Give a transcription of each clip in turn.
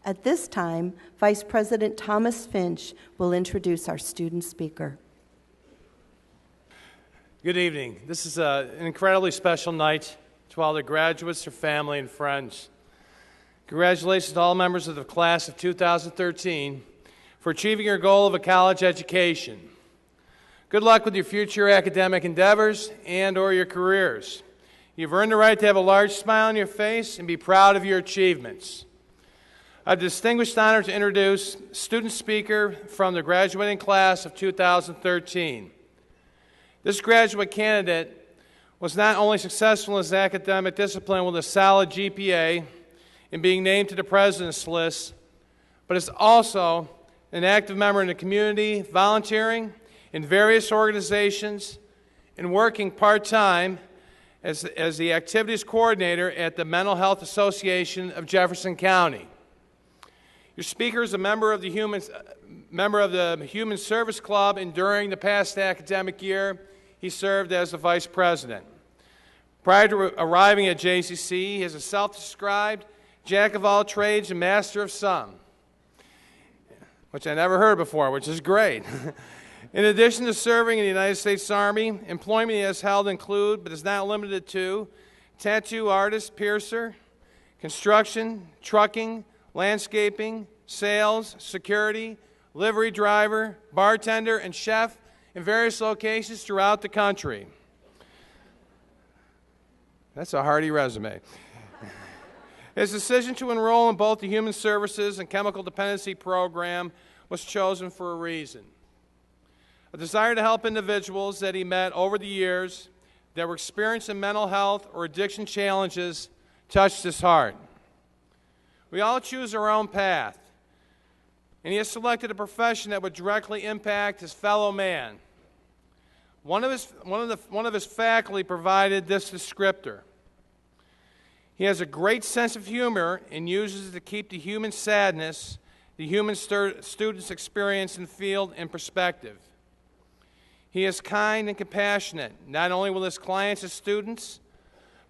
At this time, Vice President Thomas Finch will introduce our student speaker. Good evening. This is an incredibly special night to all the graduates, their family, and friends. Congratulations to all members of the class of 2013 for achieving your goal of a college education. Good luck with your future academic endeavors and/or your careers. You've earned the right to have a large smile on your face and be proud of your achievements. I have the distinguished honor to introduce student speaker from the graduating class of 2013. This graduate candidate was not only successful in his academic discipline with a solid GPA and being named to the President's List, but is also an active member in the community, volunteering in various organizations, and working part-time as the activities coordinator at the Mental Health Association of Jefferson County. Your speaker is a member of the Human Service Club, and during the past academic year, he served as the vice president. Prior to arriving at JCC, he is a self-described jack of all trades and master of some, which I never heard before, which is great. In addition to serving in the United States Army, employment he has held include, but is not limited to, tattoo artist, piercer, construction, trucking, landscaping, sales, security, livery driver, bartender, and chef in various locations throughout the country. That's a hearty resume. His decision to enroll in both the Human Services and Chemical Dependency program was chosen for a reason. A desire to help individuals that he met over the years that were experiencing mental health or addiction challenges touched his heart. We all choose our own path, and he has selected a profession that would directly impact his fellow man. One of his faculty provided this descriptor. He has a great sense of humor and uses it to keep the human sadness the human students experience and feel in perspective. He is kind and compassionate, not only with his clients and students,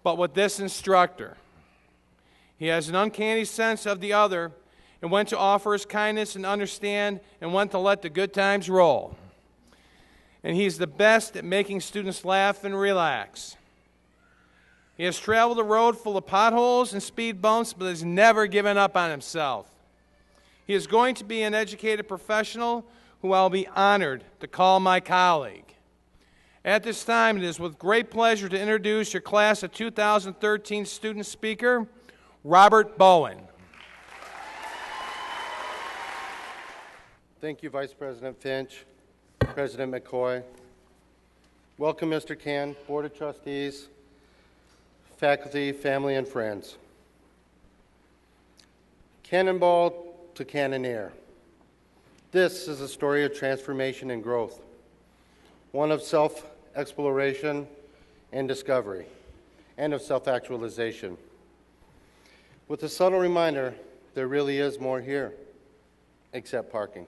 but with this instructor. He has an uncanny sense of the other and when to offer his kindness and understand and when to let the good times roll. And he's the best at making students laugh and relax. He has traveled a road full of potholes and speed bumps, but has never given up on himself. He is going to be an educated professional who I'll be honored to call my colleague. At this time, it is with great pleasure to introduce your class of 2013 student speaker, Robert Bowen. Thank you, Vice President Finch, President McCoy. Welcome, Mr. Can, Board of Trustees, faculty, family, and friends. Cannonball to Cannoneer. This is a story of transformation and growth, one of self-exploration and discovery, and of self-actualization. With a subtle reminder, there really is more here, except parking.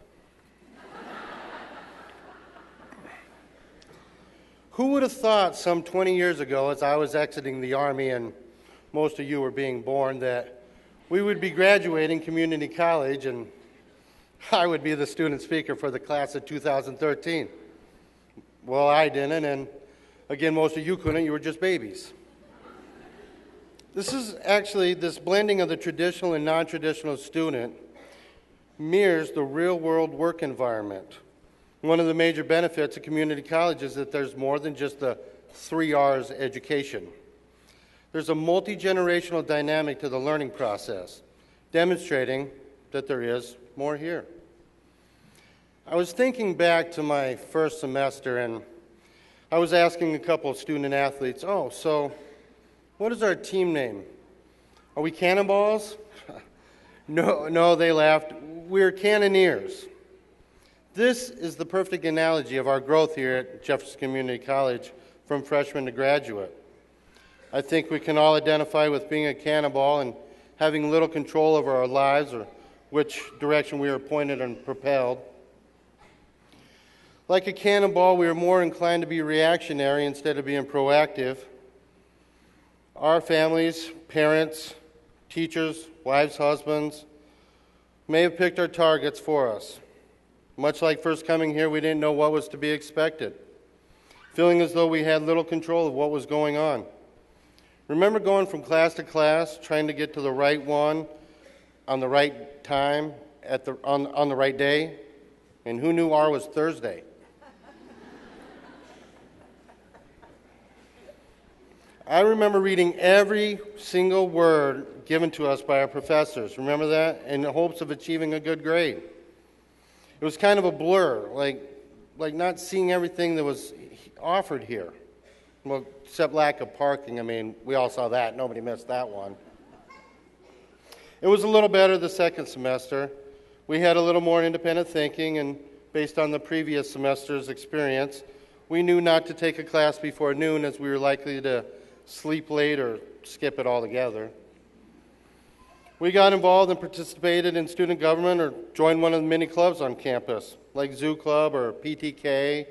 Who would have thought some 20 years ago, as I was exiting the Army and most of you were being born, that we would be graduating community college and I would be the student speaker for the class of 2013. Well, I didn't, and again, most of you couldn't. You were just babies. This blending of the traditional and non-traditional student mirrors the real-world work environment. One of the major benefits of community college is that there's more than just the 3 R's education. There's a multi-generational dynamic to the learning process, demonstrating that there is more here. I was thinking back to my first semester, and I was asking a couple of student athletes, so what is our team name? Are we Cannonballs? No, they laughed. We're Cannoneers. This is the perfect analogy of our growth here at Jefferson Community College from freshman to graduate. I think we can all identify with being a cannonball and having little control over our lives or which direction we are pointed and propelled. Like a cannonball, we are more inclined to be reactionary instead of being proactive. Our families, parents, teachers, wives, husbands, may have picked our targets for us. Much like first coming here, we didn't know what was to be expected, feeling as though we had little control of what was going on. Remember going from class to class, trying to get to the right one on the right time, on the right day? And who knew R was Thursday? I remember reading every single word given to us by our professors, remember that? In the hopes of achieving a good grade. It was kind of a blur, like not seeing everything that was offered here. Well, except lack of parking. I mean, we all saw that. Nobody missed that one. It was a little better the second semester. We had a little more independent thinking, and based on the previous semester's experience, we knew not to take a class before noon as we were likely to sleep late or skip it altogether. We got involved and participated in student government or joined one of the many clubs on campus, like Zoo Club or PTK,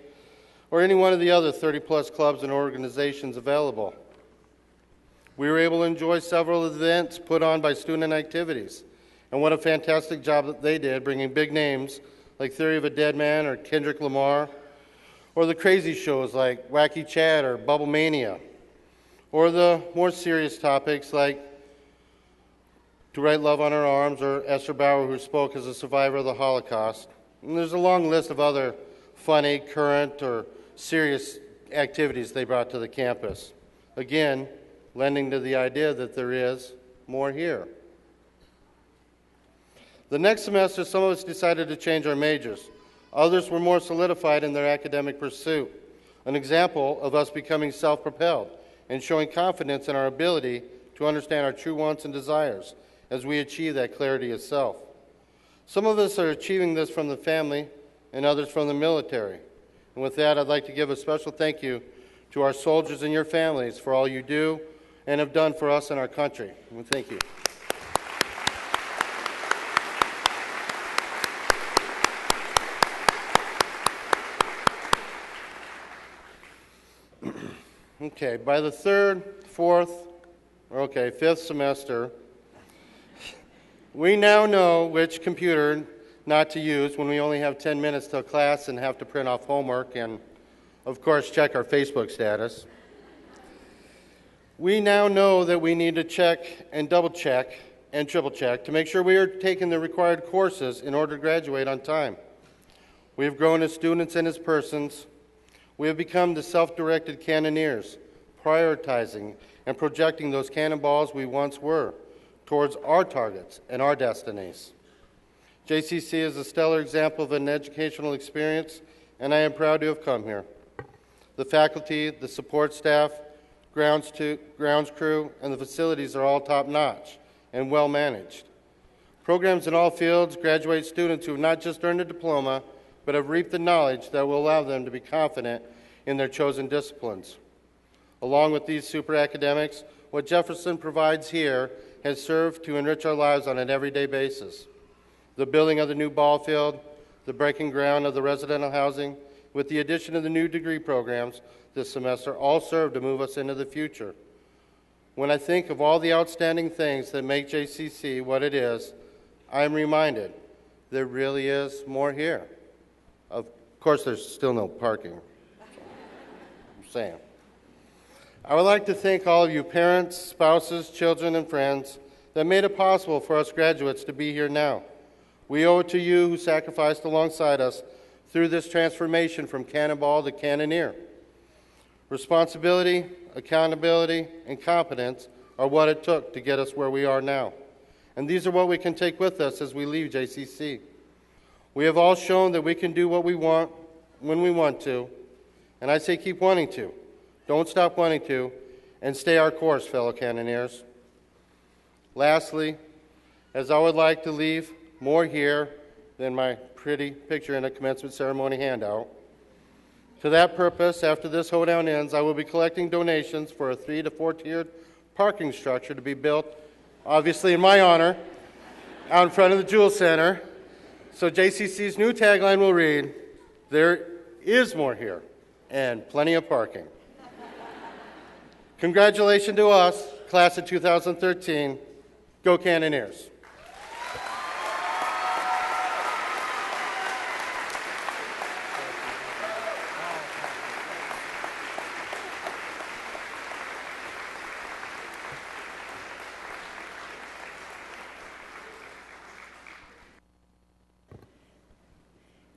or any one of the other 30-plus clubs and organizations available. We were able to enjoy several events put on by student activities, and what a fantastic job that they did, bringing big names like Theory of a Dead Man or Kendrick Lamar, or the crazy shows like Wacky Chad or Bubble Mania, or the more serious topics like To Write Love on Our Arms, or Esther Bauer, who spoke as a survivor of the Holocaust. And there's a long list of other funny, current, or serious activities they brought to the campus. Again, lending to the idea that there is more here. The next semester, some of us decided to change our majors. Others were more solidified in their academic pursuit. An example of us becoming self-propelled and showing confidence in our ability to understand our true wants and desires as we achieve that clarity of self. Some of us are achieving this from the family and others from the military. And with that, I'd like to give a special thank you to our soldiers and your families for all you do and have done for us and our country. And thank you. Okay, by the fifth semester, we now know which computer not to use when we only have 10 minutes till class and have to print off homework and, of course, check our Facebook status. We now know that we need to check and double-check and triple-check to make sure we are taking the required courses in order to graduate on time. We have grown as students and as persons. We have become the self-directed cannoneers, prioritizing and projecting those cannonballs we once were towards our targets and our destinies. JCC is a stellar example of an educational experience, and I am proud to have come here. The faculty, the support staff, grounds crew, and the facilities are all top-notch and well-managed. Programs in all fields graduate students who have not just earned a diploma, but have reaped the knowledge that will allow them to be confident in their chosen disciplines. Along with these super academics, what Jefferson provides here has served to enrich our lives on an everyday basis. The building of the new ball field, the breaking ground of the residential housing, with the addition of the new degree programs this semester, all serve to move us into the future. When I think of all the outstanding things that make JCC what it is, I am reminded there really is more here. Of course, there's still no parking. I'm saying. I would like to thank all of you parents, spouses, children, and friends that made it possible for us graduates to be here now. We owe it to you who sacrificed alongside us through this transformation from cannonball to cannoneer. Responsibility, accountability, and competence are what it took to get us where we are now. And these are what we can take with us as we leave JCC. We have all shown that we can do what we want when we want to, and I say keep wanting to. Don't stop wanting to, and stay our course, fellow cannoneers. Lastly, as I would like to leave more here than my pretty picture in a commencement ceremony handout, to that purpose, after this hoedown ends, I will be collecting donations for a 3 to 4 tiered parking structure to be built, obviously in my honor, out in front of the Jewel Center. So JCC's new tagline will read, "There is more here, and plenty of parking." Congratulations to us, class of 2013. Go Cannoneers.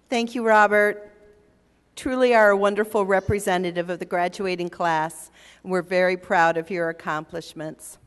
Thank you, Robert. Truly are a wonderful representative of the graduating class, and we're very proud of your accomplishments.